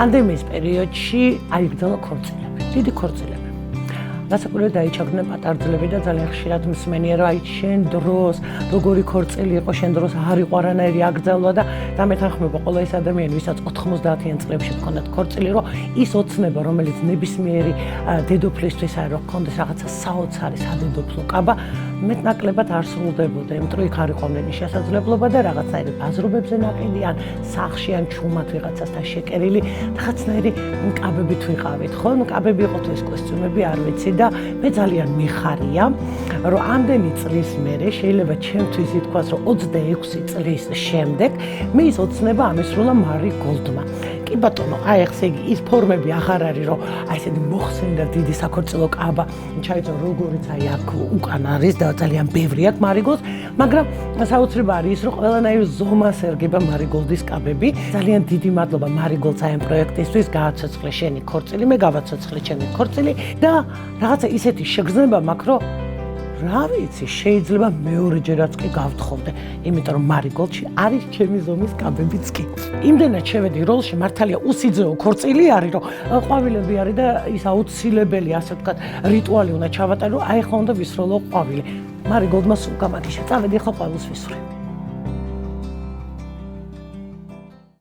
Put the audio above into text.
პანდემიის პერიოდში აიგრძელა ქორწილები, დიდი ქორწილები. Დასაკვირველი დაიჩაგდნენ პატარძლები და ძალიან ხშირად მსმენია, რომ აი შენ დროს როგორი ქორწილი იყო, შენ დროს არ იყო არანაირი აკრძალვა და დამეთანხმება ყველა ის ადამიანი, ვისაც 90-იან წლებში ჰქონდათ ქორწილი, რომ ის ოცნება, რომელიც ნებისმიერი დედოფლისთვის არის, რომ ჰქონდეს რაღაცა საოცარი სადედოფლო კაბა, მეტნაკლებად არ სრულდებოდა, იმიტომ რომ იქ არ იყვნენ შესაძლებლობა და რაღაცნაირი ბაზრობებზე ნაყიდი ან სახლში ან ჩუმად ვიღაცასთან შეკერილი, რაღაცნაირი კაბებით ვიყავით, ხო? კაბები იყო თუ ეს კოსტიუმები, არ ვიცი და მე ძალიან მიხარია, რომ ამდენი წლის მერე შეიძლება ჩემთვის ითქვას, რომ 26 წლის შემდეგ მე ის ოცნება ამისრულა მარი გოლდმა. კი ბატონო, აი ახლა ის ფორმები აღარ არის, რომ აი ესეთი მოხსენდა დიდი საქორწილო კაბა, ჩაიწო როგორიც აი აქ უკან არის და ძალიან ბევრი აქვს მარიგოლს, მაგრამ საოცრება არის ის, რომ ყველანაირ ზომას ერგება მარიგოლდის კაბები. ძალიან დიდი მადლობა მარიგოლს აი ამ პროექტისთვის, გააცოცხლე შენი ქორწილი, მე გავაცოცხლე ჩემი ქორწილი და რაღაცა ისეთი შეგრძნება მაქვს, რომ რა ვიცი, შეიძლება მეორეჯერაც კი გავთხოვდე, იმიტომ რომ მარიგოლში არის ჩემი ზომის კაბებიც კი. იმდენად შევედი როლში, მართალია უსიძეო ქორწილი არის, რომ ყვავილები არის და ის აუცილებელი, ასე ვთქვათ, რიტუალი უნდა ჩავატარო, აი ხა უნდა ვისროლო ყვავილი. მარიგოლდმა სულ გამაგიშა, წავედი ახლა ყვავილს ვისვრე.